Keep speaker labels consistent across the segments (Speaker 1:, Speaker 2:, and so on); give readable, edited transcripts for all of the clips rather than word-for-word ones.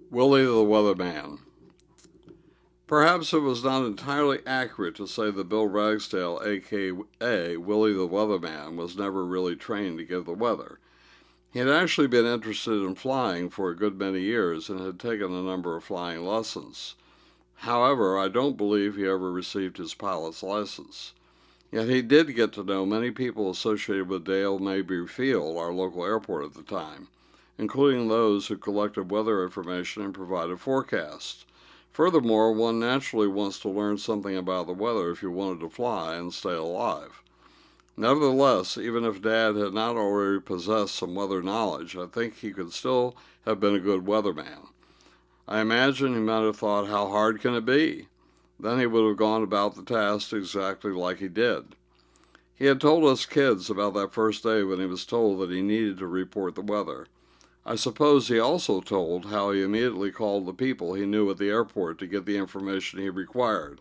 Speaker 1: Willie the Weatherman. Perhaps it was not entirely accurate to say that Bill Ragsdale, aka Willie the Weatherman, was never really trained to give the weather. He had actually been interested in flying for a good many years and had taken a number of flying lessons. However, I don't believe he ever received his pilot's license. Yet he did get to know many people associated with Dale Mabry Field, our local airport at the time, including those who collected weather information and provided forecasts. Furthermore, one naturally wants to learn something about the weather if you wanted to fly and stay alive. Nevertheless, even if Dad had not already possessed some weather knowledge, I think he could still have been a good weatherman. I imagine he might have thought, how hard can it be? Then he would have gone about the task exactly like he did. He had told us kids about that first day when he was told that he needed to report the weather. I suppose he also told how he immediately called the people he knew at the airport to get the information he required.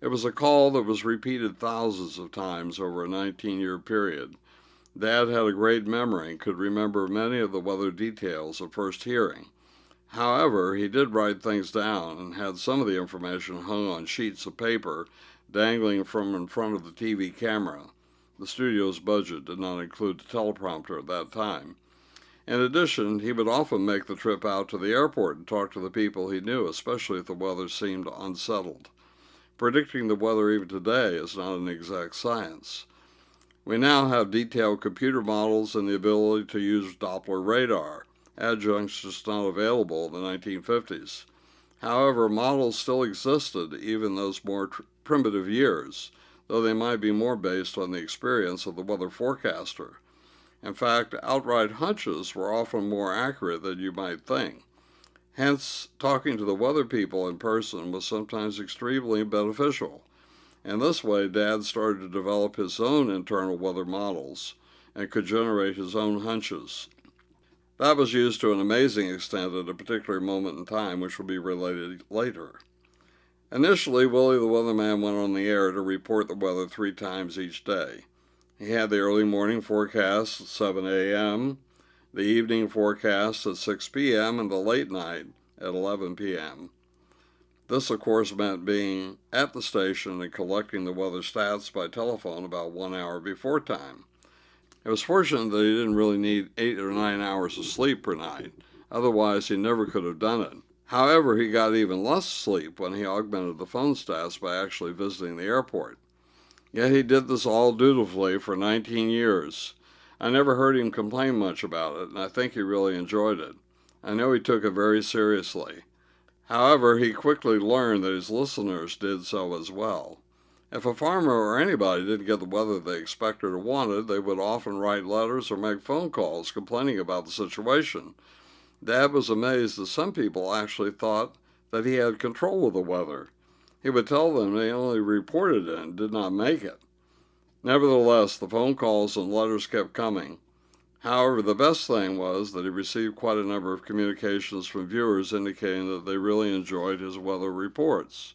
Speaker 1: It was a call that was repeated thousands of times over a 19-year period. Dad had a great memory and could remember many of the weather details at first hearing. However, he did write things down and had some of the information hung on sheets of paper dangling from in front of the TV camera. The studio's budget did not include the teleprompter at that time. In addition, he would often make the trip out to the airport and talk to the people he knew, especially if the weather seemed unsettled. Predicting the weather even today is not an exact science. We now have detailed computer models and the ability to use Doppler radar, adjuncts just not available in the 1950s. However, models still existed even in those more primitive years, though they might be more based on the experience of the weather forecaster. In fact, outright hunches were often more accurate than you might think. Hence, talking to the weather people in person was sometimes extremely beneficial. In this way, Dad started to develop his own internal weather models and could generate his own hunches. That was used to an amazing extent at a particular moment in time, which will be related later. Initially, Willie the Weatherman went on the air to report the weather 3 times each day. He had the early morning forecast at 7 a.m., the evening forecast at 6 p.m., and the late night at 11 p.m. This, of course, meant being at the station and collecting the weather stats by telephone about 1 hour before time. It was fortunate that he didn't really need 8 or 9 hours of sleep per night. Otherwise, he never could have done it. However, he got even less sleep when he augmented the phone stats by actually visiting the airport. Yet he did this all dutifully for 19 years. I never heard him complain much about it, and I think he really enjoyed it. I know he took it very seriously. However, he quickly learned that his listeners did so as well. If a farmer or anybody didn't get the weather they expected or wanted, they would often write letters or make phone calls complaining about the situation. Dad was amazed that some people actually thought that he had control of the weather. He would tell them they only reported it and did not make it. Nevertheless, the phone calls and letters kept coming. However, the best thing was that he received quite a number of communications from viewers indicating that they really enjoyed his weather reports.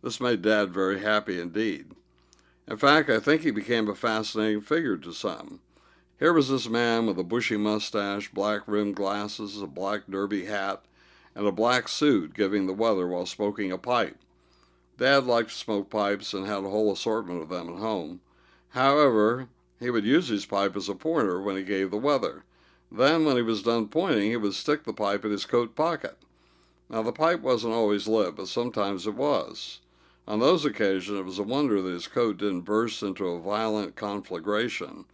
Speaker 1: This made Dad very happy indeed. In fact, I think he became a fascinating figure to some. Here was this man with a bushy mustache, black-rimmed glasses, a black derby hat, and a black suit giving the weather while smoking a pipe. Dad liked to smoke pipes and had a whole assortment of them at home. However, he would use his pipe as a pointer when he gave the weather. Then, when he was done pointing, he would stick the pipe in his coat pocket. Now, the pipe wasn't always lit, but sometimes it was. On those occasions, it was a wonder that his coat didn't burst into a violent conflagration.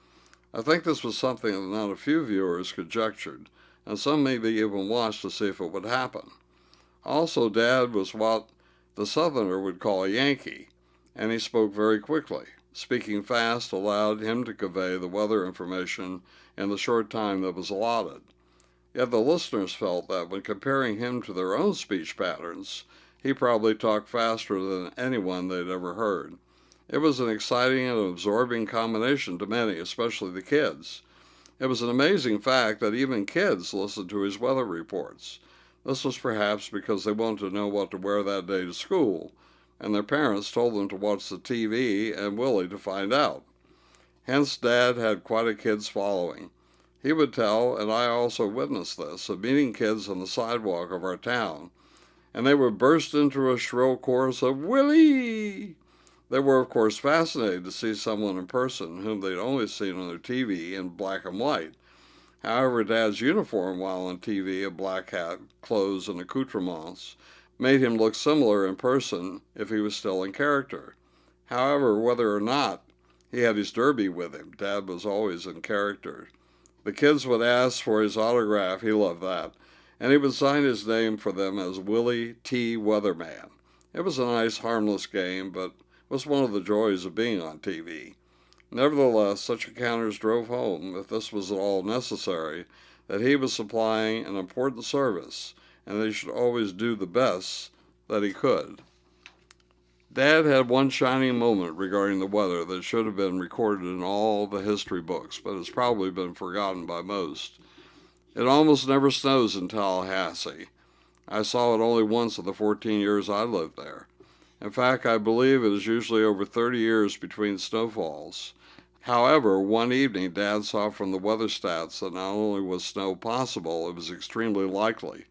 Speaker 1: I think this was something that not a few viewers conjectured, and some maybe even watched to see if it would happen. Also, Dad was what the Southerner would call a Yankee, and he spoke very quickly. Speaking fast allowed him to convey the weather information in the short time that was allotted. Yet the listeners felt that when comparing him to their own speech patterns, he probably talked faster than anyone they'd ever heard. It was an exciting and absorbing combination to many, especially the kids. It was an amazing fact that even kids listened to his weather reports. This was perhaps because they wanted to know what to wear that day to school, and their parents told them to watch the TV and Willie to find out. Hence, Dad had quite a kids following. He would tell, and I also witnessed this, of meeting kids on the sidewalk of our town, and they would burst into a shrill chorus of "Willie!" They were, of course, fascinated to see someone in person whom they'd only seen on their TV in black and white. However, Dad's uniform while on TV, a black hat, clothes, and accoutrements, made him look similar in person if he was still in character. However, whether or not he had his derby with him, Dad was always in character. The kids would ask for his autograph, he loved that, and he would sign his name for them as Willie T. Weatherman. It was a nice, harmless game, but was one of the joys of being on TV. Nevertheless, such encounters drove home, if this was at all necessary, that he was supplying an important service, and that he should always do the best that he could. Dad had one shining moment regarding the weather that should have been recorded in all the history books, but has probably been forgotten by most. It almost never snows in Tallahassee. I saw it only once in the 14 years I lived there. In fact, I believe it is usually over 30 years between snowfalls. However, one evening Dad saw from the weather stats that not only was snow possible, it was extremely likely.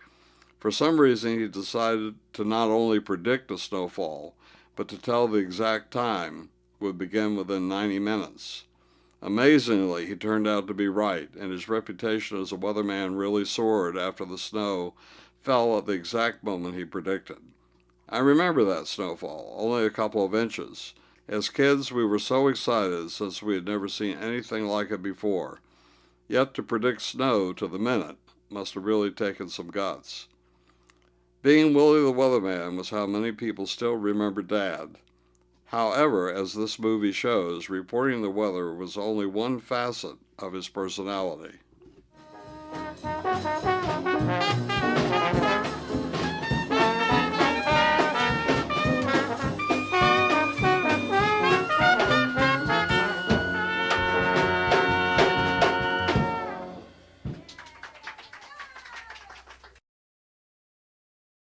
Speaker 1: For some reason, he decided to not only predict a snowfall, but to tell the exact time would begin within 90 minutes. Amazingly, he turned out to be right, and his reputation as a weatherman really soared after the snow fell at the exact moment he predicted. I remember that snowfall, only a couple of inches. As kids, we were so excited since we had never seen anything like it before. Yet to predict snow to the minute must have really taken some guts. Being Willie the Weatherman was how many people still remember Dad. However, as this movie shows, reporting the weather was only one facet of his personality.